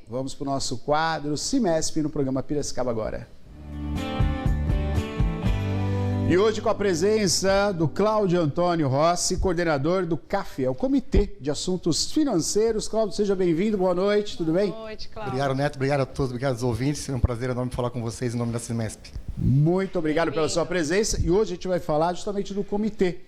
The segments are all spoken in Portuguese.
vamos para o nosso quadro Cimesp no programa Piracicaba Agora. E hoje com a presença do Cláudio Antônio Rossi, coordenador do CAF, é o Comitê de Assuntos Financeiros. Cláudio, seja bem-vindo, boa noite, tudo bem? Boa noite, Cláudio. Obrigado, Neto, obrigado a todos, obrigado aos ouvintes. É um prazer enorme falar com vocês em nome da Cimesp. Muito obrigado pela sua presença e hoje a gente vai falar justamente do comitê.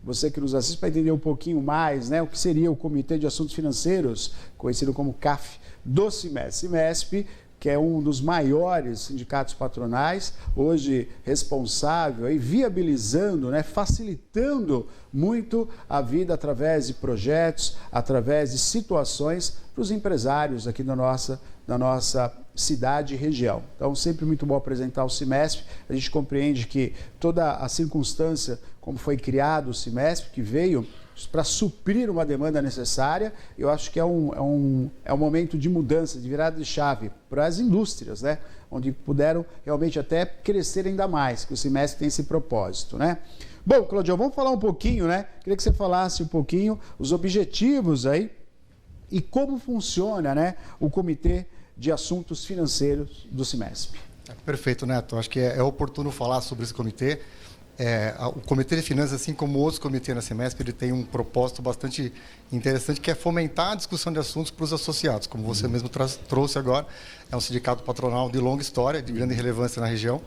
Você que nos assiste para entender um pouquinho mais, né, o que seria o Comitê de Assuntos Financeiros, conhecido como CAF, do Cimesp. Cimesp, que é um dos maiores sindicatos patronais, hoje responsável e viabilizando, né, facilitando muito a vida através de projetos, através de situações para os empresários aqui da nossa cidade e região. Então, sempre muito bom apresentar o Cimesp. A gente compreende que toda a circunstância, como foi criado o Cimesp, que veio para suprir uma demanda necessária, eu acho que é um momento de mudança, de virada de chave para as indústrias, né? Onde puderam realmente até crescer ainda mais, que o Cimesp tem esse propósito, né? Bom, Claudio, vamos falar um pouquinho, né? Queria que você falasse um pouquinho os objetivos aí e como funciona, né, o Comitê de Assuntos Financeiros do Cimesp. Perfeito, Neto. Acho que é oportuno falar sobre esse comitê. O Comitê de Finanças, assim como outros comitês na Cimesp, ele tem um propósito bastante interessante, que é fomentar a discussão de assuntos para os associados. Como você mesmo trouxe agora, é um sindicato patronal de longa história, de grande relevância na região.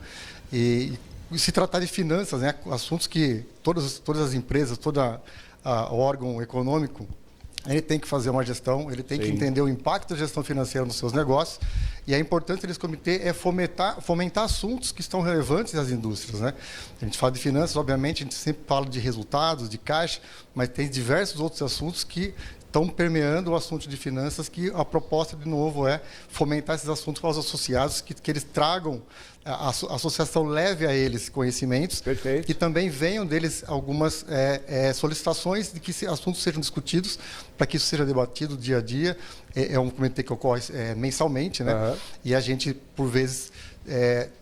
E se tratar de finanças, né, assuntos que todas as empresas, todo órgão econômico, ele tem que fazer uma gestão, ele tem que entender o impacto da gestão financeira nos seus negócios. E a importância desse comitê é fomentar assuntos que estão relevantes às indústrias, né? A gente fala de finanças, obviamente, a gente sempre fala de resultados, de caixa, mas tem diversos outros assuntos que estão permeando o assunto de finanças, que a proposta, de novo, é fomentar esses assuntos para os associados, que eles tragam, a associação leve a eles conhecimentos. Perfeito. E também venham deles algumas solicitações de que assuntos sejam discutidos, para que isso seja debatido dia a dia. É um comitê que ocorre mensalmente, né? Uhum. E a gente, por vezes,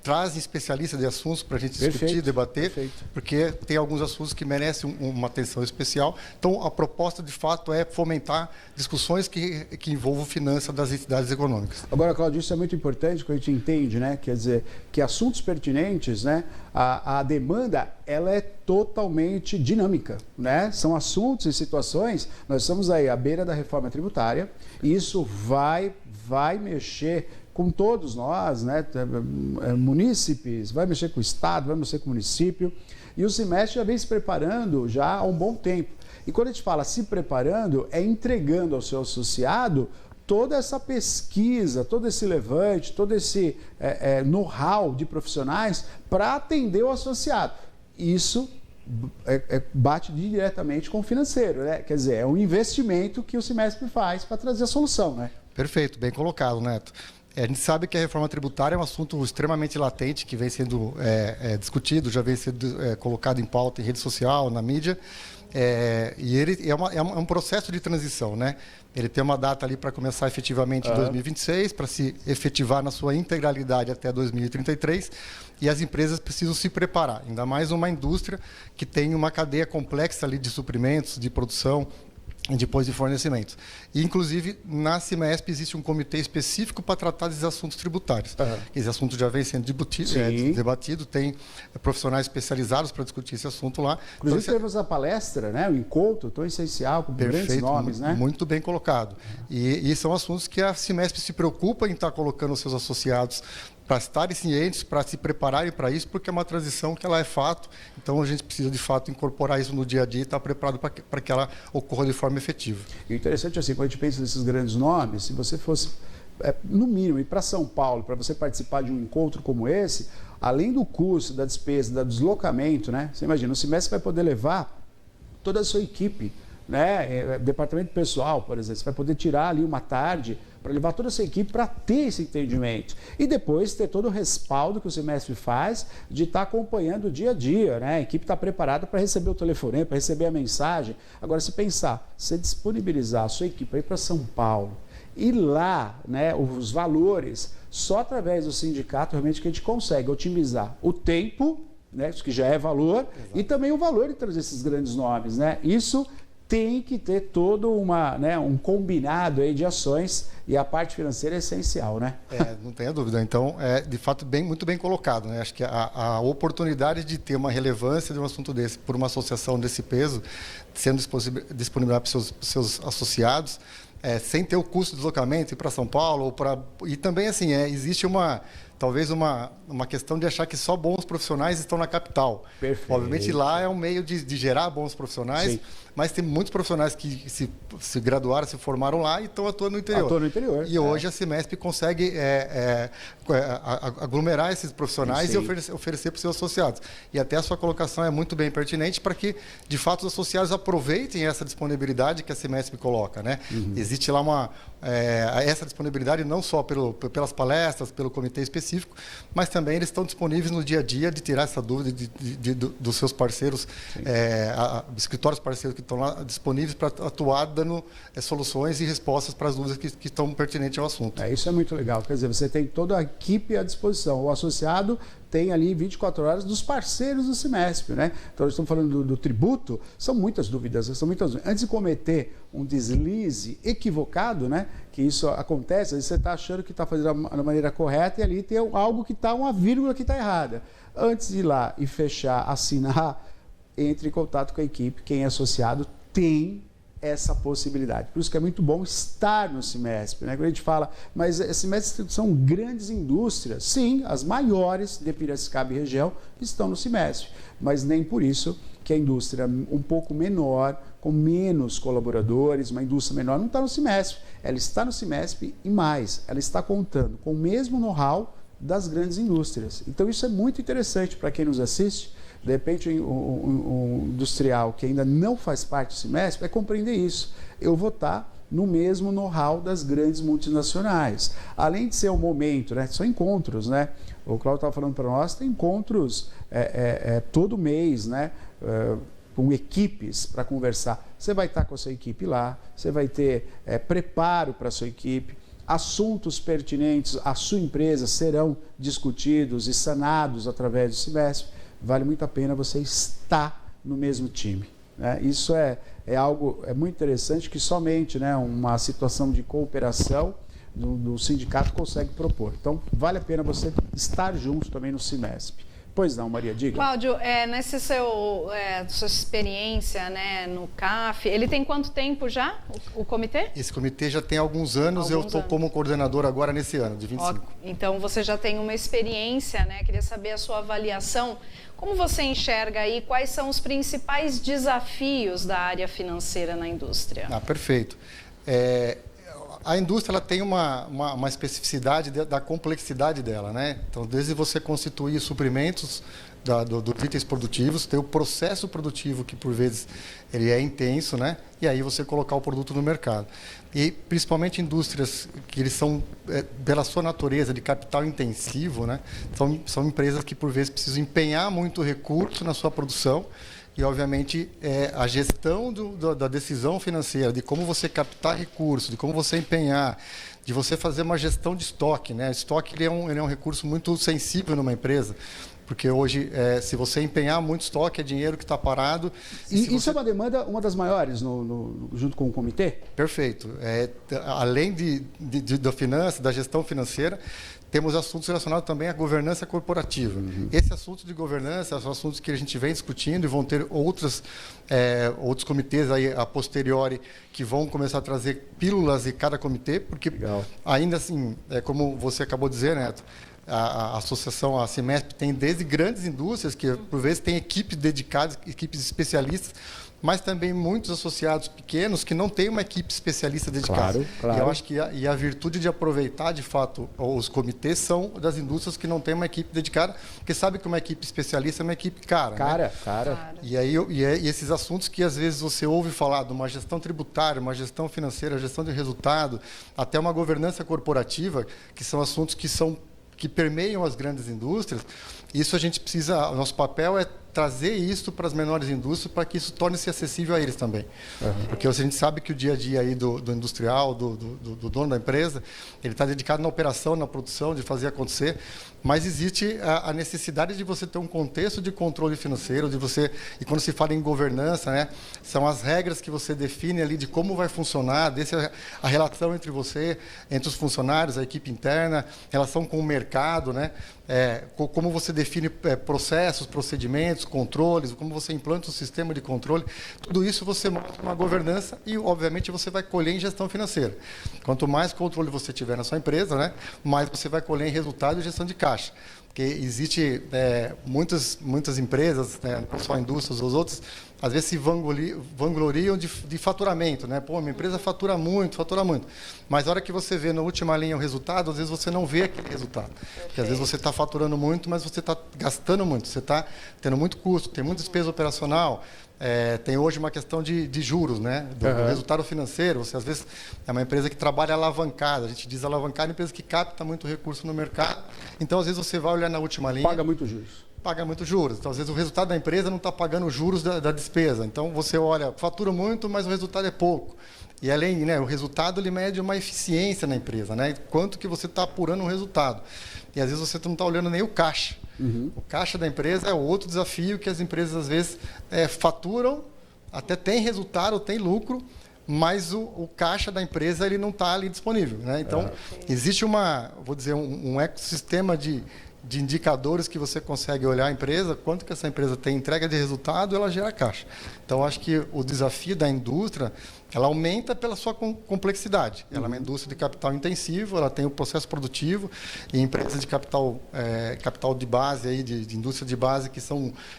traz especialistas de assuntos para a gente discutir, debater, porque tem alguns assuntos que merecem uma atenção especial. Então, a proposta, de fato, é fomentar discussões que envolvam finanças das entidades econômicas. Agora, Cláudio, isso é muito importante, que a gente entende, né? Quer dizer, que assuntos pertinentes, né? A demanda, ela é totalmente dinâmica, né? São assuntos e situações, nós estamos aí à beira da reforma tributária, e isso vai mexer com todos nós, né, munícipes, vai mexer com o Estado, vai mexer com o município, e o Cimesp já vem se preparando já há um bom tempo. E quando a gente fala se preparando, é entregando ao seu associado toda essa pesquisa, todo esse levante, todo esse know-how de profissionais para atender o associado. Isso bate diretamente com o financeiro, né? Quer dizer, é um investimento que o Cimesp faz para trazer a solução, né? Perfeito, bem colocado, Neto. A gente sabe que a reforma tributária é um assunto extremamente latente, que vem sendo discutido, já vem sendo colocado em pauta em rede social, na mídia, e ele é um processo de transição, né? Ele tem uma data ali para começar efetivamente em 2026, para se efetivar na sua integralidade até 2033, e as empresas precisam se preparar, ainda mais uma indústria que tem uma cadeia complexa ali de suprimentos, de produção, e depois de fornecimento. E, inclusive, na Cimesp existe um comitê específico para tratar desses assuntos tributários. Esse assunto já vem sendo debatido, tem profissionais especializados para discutir esse assunto lá. Inclusive, então, temos a palestra, né, o encontro tão essencial, com grandes nomes, né? Muito bem colocado. E são assuntos que a Cimesp se preocupa em estar colocando os seus associados para estarem cientes, para se prepararem para isso, porque é uma transição que ela é fato, então a gente precisa de fato incorporar isso no dia a dia e estar preparado para que ela ocorra de forma efetiva. E o interessante, assim, quando a gente pensa nesses grandes nomes, se você fosse, no mínimo, ir para São Paulo, para você participar de um encontro como esse, além do custo, da despesa, do deslocamento, né? Você imagina, o Cimesp vai poder levar toda a sua equipe, né? Departamento pessoal, por exemplo, você vai poder tirar ali uma tarde para levar toda essa equipe para ter esse entendimento. E depois ter todo o respaldo que o Cimesp faz de estar acompanhando o dia a dia, né? A equipe está preparada para receber o telefonema, para receber a mensagem. Agora, se pensar, você disponibilizar a sua equipe para ir para São Paulo e lá, né, os valores, só através do sindicato realmente que a gente consegue otimizar o tempo, né, isso que já é valor, e também o valor de trazer esses grandes nomes, né? Isso tem que ter todo um combinado aí de ações e a parte financeira é essencial, né? Não tenha dúvida. Então, de fato, muito bem colocado, né? Acho que a oportunidade de ter uma relevância de um assunto desse por uma associação desse peso, sendo disponibilizado para os seus associados, sem ter o custo de deslocamento ir para São Paulo, e também assim, existe talvez uma questão de achar que só bons profissionais estão na capital. Perfeito. Obviamente lá é um meio de gerar bons profissionais, sim, mas tem muitos profissionais que se graduaram, se formaram lá e estão atuando no interior. Atuando no interior. E hoje a Cimesp consegue aglomerar esses profissionais, sim, e oferecer para os seus associados. E até a sua colocação é muito bem pertinente para que, de fato, os associados aproveitem essa disponibilidade que a Cimesp coloca, né? Uhum. Existe lá essa disponibilidade não só pelas palestras, pelo comitê específico, mas também eles estão disponíveis no dia a dia de tirar essa dúvida dos seus parceiros, escritórios parceiros que estão lá disponíveis para atuar dando soluções e respostas para as dúvidas que estão pertinentes ao assunto. Isso é muito legal, quer dizer, você tem toda a equipe à disposição, o associado tem ali 24 horas dos parceiros do Cimesp, né? Então, nós estamos falando do tributo, são muitas dúvidas. Antes de cometer um deslize equivocado, né? Que isso acontece, você está achando que está fazendo da maneira correta e ali tem algo que está, uma vírgula que está errada. Antes de ir lá e fechar, assinar, entre em contato com a equipe, quem é associado tem essa possibilidade. Por isso que é muito bom estar no Cimesp, né? Quando a gente fala, mas Cimesp são grandes indústrias, sim, as maiores de Piracicaba e região estão no Cimesp, mas nem por isso que a indústria um pouco menor, com menos colaboradores, uma indústria menor, não está no Cimesp. Ela está no Cimesp e mais, ela está contando com o mesmo know-how das grandes indústrias. Então isso é muito interessante para quem nos assiste. De repente, um industrial que ainda não faz parte do Cimesp vai compreender isso. Eu vou estar no mesmo know-how das grandes multinacionais. Além de ser um momento, né? São encontros, né? O Cláudio estava falando para nós, tem encontros todo mês, né? Com equipes para conversar. Você vai estar com a sua equipe lá, você vai ter preparo para a sua equipe, assuntos pertinentes à sua empresa serão discutidos e sanados através do Cimesp. Vale muito a pena você estar no mesmo time, né? Isso é algo muito interessante que somente, né, uma situação de cooperação do sindicato consegue propor. Então, vale a pena você estar junto também no Cimesp. Pois não, Maria, diga. Cláudio, nessa sua experiência, né, no CAF, ele tem quanto tempo já, o comitê? Esse comitê já tem alguns anos, eu estou como coordenador agora nesse ano, de 25. Então, você já tem uma experiência, né? Queria saber a sua avaliação. Como você enxerga aí, quais são os principais desafios da área financeira na indústria? Perfeito. A indústria ela tem uma especificidade da complexidade dela, né? Então, desde você constituir suprimentos dos itens produtivos, tem o processo produtivo que, por vezes, ele é intenso, né? E aí você colocar o produto no mercado. E, principalmente, indústrias que eles são, pela sua natureza, de capital intensivo, né? São empresas que, por vezes, precisam empenhar muito recurso na sua produção. E, obviamente, a gestão da decisão financeira, de como você captar recursos, de como você empenhar, de você fazer uma gestão de estoque, né? Estoque ele é um recurso muito sensível numa empresa, porque hoje, se você empenhar muito estoque, é dinheiro que está parado. Isso é uma demanda, uma das maiores, junto com o comitê? Perfeito. Além da finança, da gestão financeira, temos assuntos relacionados também à governança corporativa. Uhum. Esse assunto de governança são assuntos que a gente vem discutindo e vão ter outros comitês aí a posteriori que vão começar a trazer pílulas de cada comitê, porque legal. Ainda assim, como você acabou de dizer, Neto, a associação, a Cimesp, tem desde grandes indústrias que, por vezes, tem equipes dedicadas, equipes especialistas, mas também muitos associados pequenos que não têm uma equipe especialista dedicada. Claro. E eu acho que a virtude de aproveitar, de fato, os comitês são das indústrias que não têm uma equipe dedicada, porque sabe que uma equipe especialista é uma equipe cara. Cara. E esses assuntos que, às vezes, você ouve falar de uma gestão tributária, uma gestão financeira, gestão de resultado, até uma governança corporativa, que são assuntos que permeiam as grandes indústrias. Isso a gente precisa, o nosso papel é trazer isso para as menores indústrias, para que isso torne-se acessível a eles também. Porque a gente sabe que o dia a dia aí do industrial, do dono da empresa, ele está dedicado na operação, na produção, de fazer acontecer, mas existe a necessidade de você ter um contexto de controle financeiro, e quando se fala em governança, né, são as regras que você define ali de como vai funcionar, a relação entre você, entre os funcionários, a equipe interna, relação com o mercado, né, como você define processos, procedimentos, controles, como você implanta um sistema de controle, tudo isso você mostra uma governança e, obviamente, você vai colher em gestão financeira. Quanto mais controle você tiver na sua empresa, né, mais você vai colher em resultado e gestão de caixa. Porque existe muitas empresas, né, não só indústrias, os outros, às vezes se vangloriam de faturamento, né? Pô, minha empresa fatura muito. Mas na hora que você vê na última linha o resultado, às vezes você não vê aquele resultado. Porque às vezes você está faturando muito, mas você está gastando muito, você está tendo muito custo, tem muita despesa operacional. Tem hoje uma questão de juros, né? Do resultado financeiro. Você, às vezes, é uma empresa que trabalha alavancada. A gente diz alavancada, empresa que capta muito recurso no mercado. Então, às vezes, você vai olhar na última linha... Paga muito juros. Paga muito juros. Então, às vezes, o resultado da empresa não está pagando os juros da despesa. Então, você olha, fatura muito, mas o resultado é pouco. E, além, né, o resultado ele mede uma eficiência na empresa, né? Quanto que você está apurando o resultado. E, às vezes, você não está olhando nem o caixa. O caixa da empresa é outro desafio que as empresas, às vezes, faturam, até tem resultado, tem lucro, mas o caixa da empresa ele não está ali disponível, né? Então, existe um ecossistema de indicadores que você consegue olhar a empresa, quanto que essa empresa tem entrega de resultado, ela gera caixa. Então, acho que o desafio da indústria, ela aumenta pela sua complexidade. Ela é uma indústria de capital intensivo, ela tem o processo produtivo, e empresas de capital de base, aí, de indústria de base,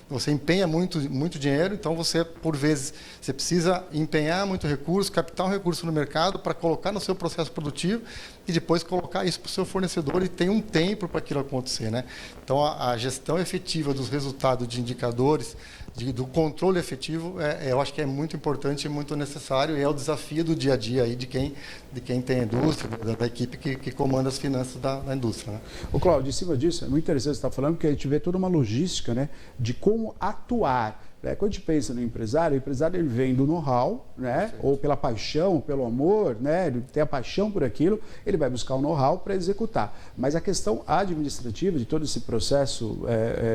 você empenha muito dinheiro, então você, por vezes, você precisa empenhar muito recurso, captar um recurso no mercado para colocar no seu processo produtivo e depois colocar isso para o seu fornecedor e tem um tempo para aquilo acontecer, né? Então, a gestão efetiva dos resultados de indicadores, do controle efetivo, eu acho que é muito importante e muito necessário, e é o desafio do dia a dia aí de quem tem a indústria, da equipe que comanda as finanças da indústria, né? Ô, Cláudio, em cima disso, é muito interessante você estar falando, porque a gente vê toda uma logística, né, de como atuar. Quando a gente pensa no empresário, o empresário ele vem do know-how, né? Ou pela paixão, pelo amor, né? Ele tem a paixão por aquilo, ele vai buscar o know-how para executar. Mas a questão administrativa de todo esse processo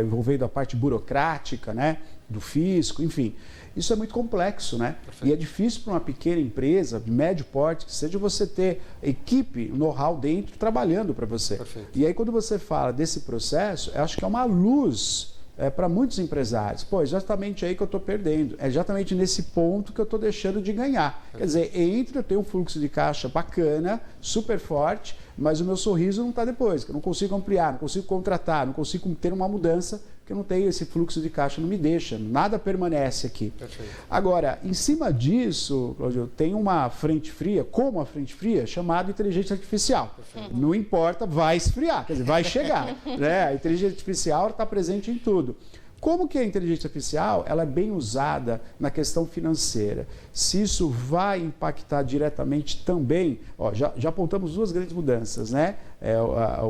envolvendo a parte burocrática, né? Do fisco, enfim, isso é muito complexo, né? Perfeito. E é difícil para uma pequena empresa, de médio porte, que seja você ter equipe, know-how dentro, trabalhando para você. Perfeito. E aí quando você fala desse processo, eu acho que é uma luz para muitos empresários. Pô, exatamente aí que eu estou perdendo. É exatamente nesse ponto que eu estou deixando de ganhar. Quer dizer, eu tenho um fluxo de caixa bacana, super forte, mas o meu sorriso não está depois, que eu não consigo ampliar, não consigo contratar, não consigo ter uma mudança, que eu não tenho esse fluxo de caixa, não me deixa, nada permanece aqui. Perfeito. Agora, em cima disso, Cláudio, tem uma frente fria, como a frente fria, chamada inteligência artificial. Perfeito. Não importa, vai esfriar, quer dizer, vai chegar. Né? A inteligência artificial está presente em tudo. Como que a inteligência artificial ela é bem usada na questão financeira? Se isso vai impactar diretamente também, já apontamos duas grandes mudanças, né?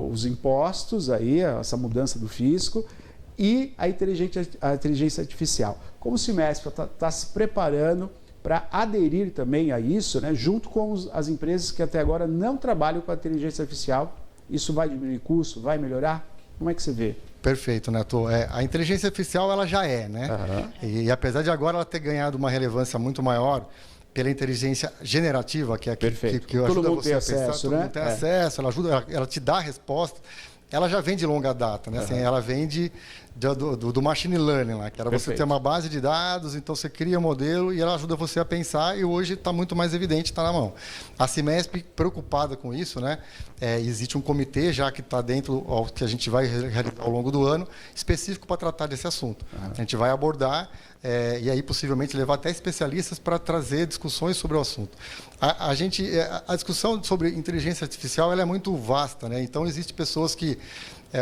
Os impostos, aí, essa mudança do fisco, e a inteligência artificial. Como o Simesp está se preparando para aderir também a isso, né, junto com as empresas que até agora não trabalham com a inteligência artificial? Isso vai diminuir custo? Vai melhorar? Como é que você vê? Perfeito, Neto. A inteligência artificial ela já né? E apesar de agora ela ter ganhado uma relevância muito maior pela inteligência generativa, que é que ajuda você a pensar, todo mundo tem acesso, ela te dá a resposta. Ela já vem de longa data, né? Assim, ela vem do machine learning lá, que era você ter uma base de dados, então você cria um modelo e ela ajuda você a pensar e hoje está muito mais evidente, está na mão. A Simesp, preocupada com isso, né? Existe um comitê já que está dentro, que a gente vai realizar ao longo do ano, específico para tratar desse assunto. A gente vai abordar e aí possivelmente levar até especialistas para trazer discussões sobre o assunto. A discussão sobre inteligência artificial ela é muito vasta, né? Então existem pessoas que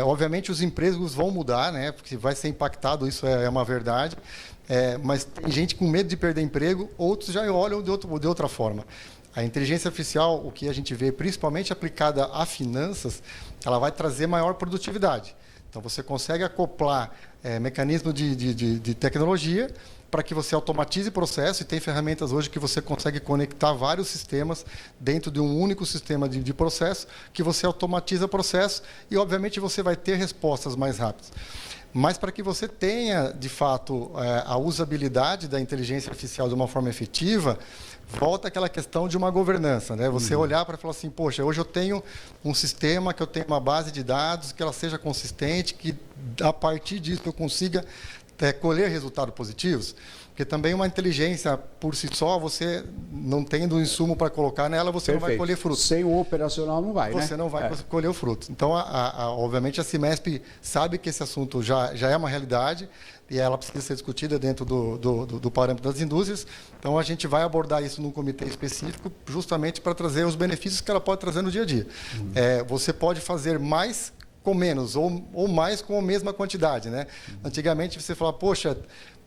obviamente os empregos vão mudar, né? Porque vai ser impactado, isso é uma verdade, mas tem gente com medo de perder emprego, outros já olham de outra forma. A inteligência artificial, o que a gente vê principalmente aplicada a finanças, ela vai trazer maior produtividade. Então, você consegue acoplar mecanismo de tecnologia para que você automatize o processo, e tem ferramentas hoje que você consegue conectar vários sistemas dentro de um único sistema de processo, que você automatiza o processo e, obviamente, você vai ter respostas mais rápidas. Mas para que você tenha, de fato, a usabilidade da inteligência artificial de uma forma efetiva, volta aquela questão de uma governança, né? Você olhar para falar assim, poxa, hoje eu tenho um sistema, que eu tenho uma base de dados, que ela seja consistente, que a partir disso eu consiga colher resultados positivos, porque também uma inteligência por si só, você não tendo um insumo para colocar nela, você não vai colher frutos. Sem o operacional não vai, Você não vai colher o fruto. Então, obviamente, a Cimesp sabe que esse assunto já é uma realidade e ela precisa ser discutida dentro do parâmetro das indústrias. Então, a gente vai abordar isso num comitê específico, justamente para trazer os benefícios que ela pode trazer no dia a dia. Você pode fazer mais com menos, ou mais com a mesma quantidade, né? Antigamente você falava, poxa,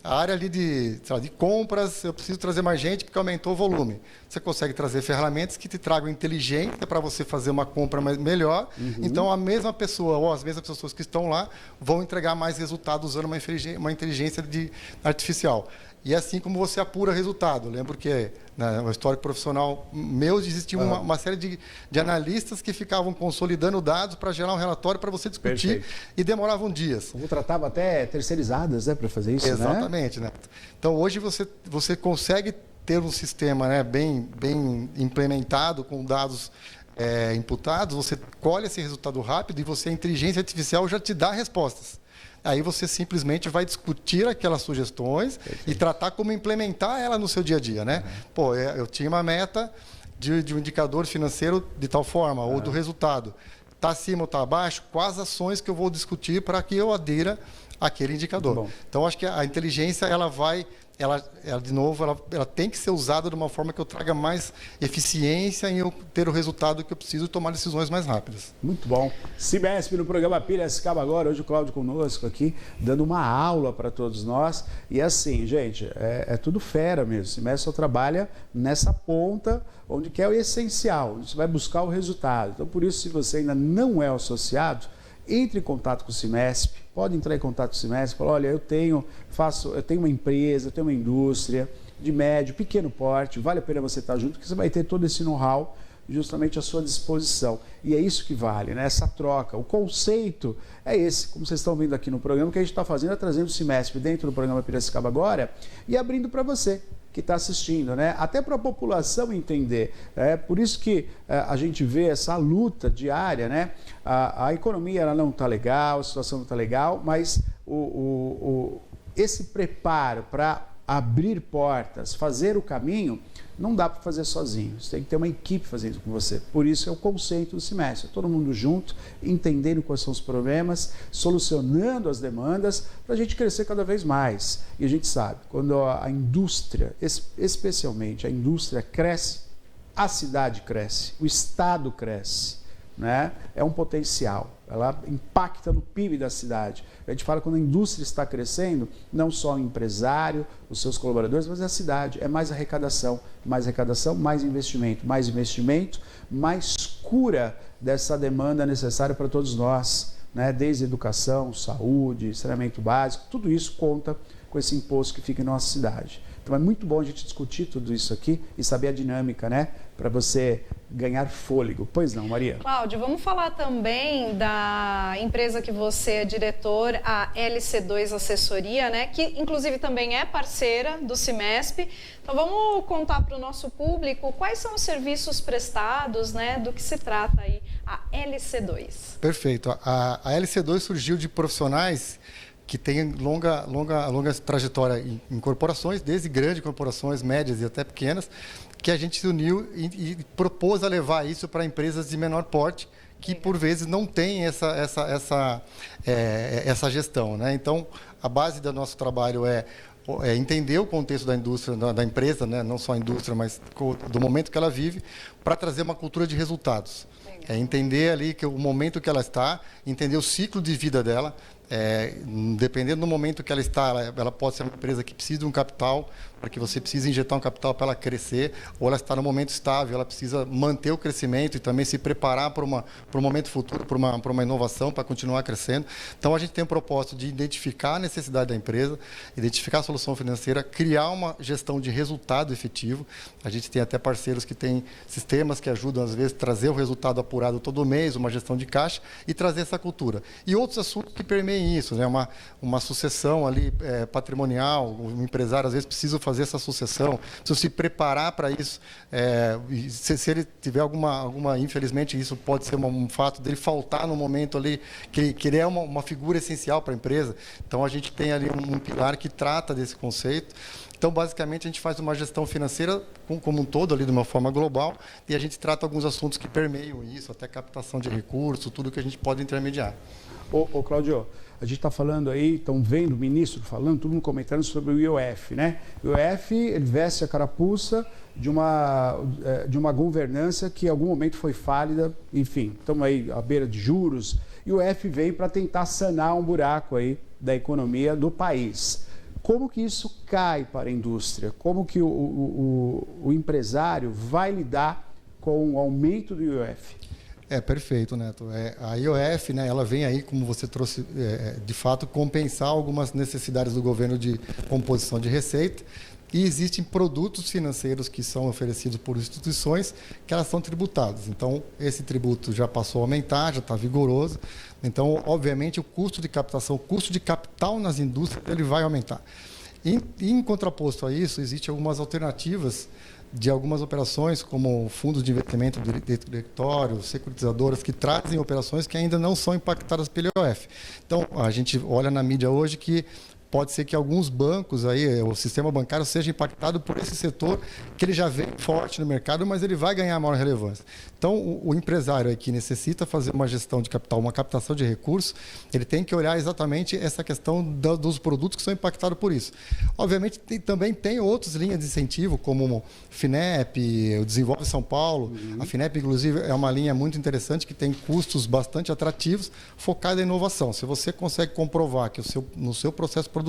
a área ali de compras, eu preciso trazer mais gente porque aumentou o volume. Você consegue trazer ferramentas que te tragam inteligência para você fazer uma compra melhor. Então, a mesma pessoa ou as mesmas pessoas que estão lá vão entregar mais resultado usando uma inteligência artificial. E é assim como você apura resultado. Eu lembro que no histórico profissional meu existia uma série de analistas que ficavam consolidando dados para gerar um relatório para você discutir. Perfeito. E demoravam dias. Contratava até terceirizadas, né, para fazer isso. Exatamente, né? Então, hoje você consegue ter um sistema, né, bem implementado, com dados imputados, você colhe esse resultado rápido e a inteligência artificial já te dá respostas. Aí você simplesmente vai discutir aquelas sugestões e tratar como implementar ela no seu dia a dia, né? Pô, eu tinha uma meta de um indicador financeiro de tal forma, ou do resultado. Está acima ou está abaixo? Quais ações que eu vou discutir para que eu adira àquele indicador? Então, acho que a inteligência, ela de novo, ela tem que ser usada de uma forma que eu traga mais eficiência em eu ter o resultado que eu preciso e tomar decisões mais rápidas. Muito bom. Cimesp no programa Piracicaba agora, hoje o Cláudio conosco aqui, dando uma aula para todos nós. E assim, gente, é tudo fera mesmo. Cimesp só trabalha nessa ponta, onde que é o essencial, onde você vai buscar o resultado. Então, por isso, se você ainda não é associado, entre em contato com o Cimesp, pode entrar em contato com o Cimesp, falar, olha, eu tenho uma empresa, eu tenho uma indústria de médio, pequeno porte, vale a pena você estar junto, porque você vai ter todo esse know-how justamente à sua disposição. E é isso que vale, né? Essa troca. O conceito é esse, como vocês estão vendo aqui no programa, o que a gente está fazendo é trazendo o Cimesp dentro do programa Piracicaba agora e abrindo para você que está assistindo, né? Até para a população entender. É por isso que a gente vê essa luta diária, né? A economia ela não está legal, a situação não está legal, mas esse preparo para abrir portas, fazer o caminho, não dá para fazer sozinho. Você tem que ter uma equipe fazendo com você. Por isso é o conceito do Cimesp. Todo mundo junto, entendendo quais são os problemas, solucionando as demandas, para a gente crescer cada vez mais. E a gente sabe, quando a indústria, especialmente a indústria cresce, a cidade cresce, o estado cresce, né? É um potencial. Ela impacta no PIB da cidade. A gente fala quando a indústria está crescendo, não só o empresário, os seus colaboradores, mas a cidade. É mais arrecadação, mais investimento, mais cura dessa demanda necessária para todos nós, né? Desde educação, saúde, saneamento básico, tudo isso conta com esse imposto que fica em nossa cidade. Então é muito bom a gente discutir tudo isso aqui e saber a dinâmica, né? Para você ganhar fôlego. Pois não, Maria? Cláudio, vamos falar também da empresa que você é diretor, a LC2 Assessoria, né? Que inclusive também é parceira do Cimesp. Então vamos contar para o nosso público quais são os serviços prestados, né? Do que se trata aí a LC2. Perfeito. A LC2 surgiu de profissionais que tem longa trajetória em corporações, desde grandes corporações, médias e até pequenas, que a gente se uniu e propôs a levar isso para empresas de menor porte, que por vezes não têm essa gestão, né? Então, a base do nosso trabalho é entender o contexto da indústria, da empresa, né? Não só a indústria, mas do momento que ela vive, para trazer uma cultura de resultados. É entender ali que o momento que ela está, entender o ciclo de vida dela. Dependendo do momento que ela está, ela pode ser uma empresa que precisa de um capital para que você precise injetar um capital para ela crescer, ou ela está no momento estável, ela precisa manter o crescimento e também se preparar para um momento futuro, para uma inovação, para continuar crescendo. Então, a gente tem um propósito de identificar a necessidade da empresa, identificar a solução financeira, criar uma gestão de resultado efetivo. A gente tem até parceiros que têm sistemas que ajudam, às vezes, a trazer o resultado apurado todo mês, uma gestão de caixa e trazer essa cultura. E outros assuntos que permeiem isso, né? Uma sucessão ali patrimonial, o empresário, às vezes, precisa fazer essa sucessão, precisa se preparar para isso. Se ele tiver infelizmente, isso pode ser um fato dele faltar no momento ali, que ele é uma figura essencial para a empresa. Então, a gente tem ali um pilar que trata desse conceito. Então, basicamente, a gente faz uma gestão financeira como um todo, ali de uma forma global, e a gente trata alguns assuntos que permeiam isso, até captação de recursos, tudo que a gente pode intermediar. Ô Cláudio, a gente está falando aí, estão vendo o ministro falando, todo mundo comentando sobre o IOF, né? O IOF, ele veste a carapuça de uma governança que em algum momento foi fálida, enfim, estamos aí à beira de juros, e o IOF veio para tentar sanar um buraco aí da economia do país. Como que isso cai para a indústria? Como que o empresário vai lidar com o aumento do IOF? Perfeito, Neto. A IOF, né, ela vem aí, como você trouxe, de fato, compensar algumas necessidades do governo de composição de receita. E existem produtos financeiros que são oferecidos por instituições que elas são tributadas. Então, esse tributo já passou a aumentar, já está vigoroso. Então, obviamente, o custo de captação, o custo de capital nas indústrias, ele vai aumentar. E em contraposto a isso, existem algumas alternativas de algumas operações, como fundos de investimento diretórios, securitizadoras, que trazem operações que ainda não são impactadas pelo IOF. Então, a gente olha na mídia hoje que pode ser que alguns bancos, aí, o sistema bancário, seja impactado por esse setor que ele já vem forte no mercado, mas ele vai ganhar maior relevância. Então, o empresário que necessita fazer uma gestão de capital, uma captação de recursos, ele tem que olhar exatamente essa questão dos produtos que são impactados por isso. Obviamente, também tem outras linhas de incentivo, como o FINEP, o Desenvolve São Paulo. A FINEP, inclusive, é uma linha muito interessante que tem custos bastante atrativos, focada em inovação. Se você consegue comprovar que no seu processo produtivo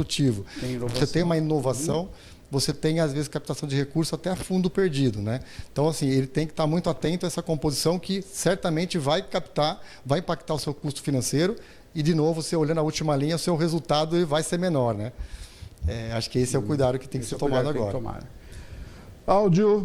você tem uma inovação, você tem, às vezes, captação de recursos até a fundo perdido, né? Então, assim, ele tem que estar muito atento a essa composição que certamente vai impactar o seu custo financeiro e, de novo, você olhando a última linha, o seu resultado vai ser menor, né? Acho que esse é o cuidado que tem que ser tomado agora. Áudio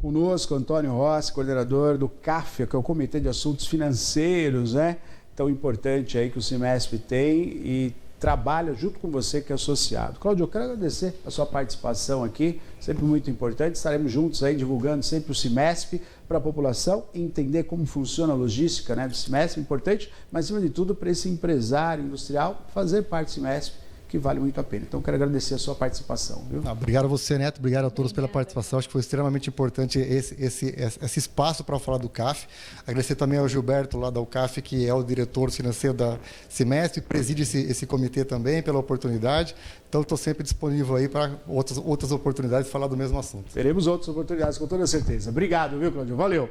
conosco, Antônio Rossi, coordenador do CAF, que é o Comitê de Assuntos Financeiros, né? Tão importante aí que o Cimesp tem e trabalha junto com você que é associado. Cláudio, eu quero agradecer a sua participação aqui, sempre muito importante. Estaremos juntos aí divulgando sempre o Cimesp para a população, entender como funciona a logística, né, do Cimesp, importante, mas acima de tudo para esse empresário industrial fazer parte do Cimesp, que vale muito a pena. Então, quero agradecer a sua participação. Viu? Obrigado a você, Neto. Obrigado a todos pela participação. Acho que foi extremamente importante esse espaço para falar do CAF. Agradecer também ao Gilberto, lá da UCAF, que é o diretor financeiro da Cimesp, preside esse comitê também, pela oportunidade. Então, estou sempre disponível aí para outras oportunidades de falar do mesmo assunto. Teremos outras oportunidades, com toda certeza. Obrigado, viu, Cláudio? Valeu!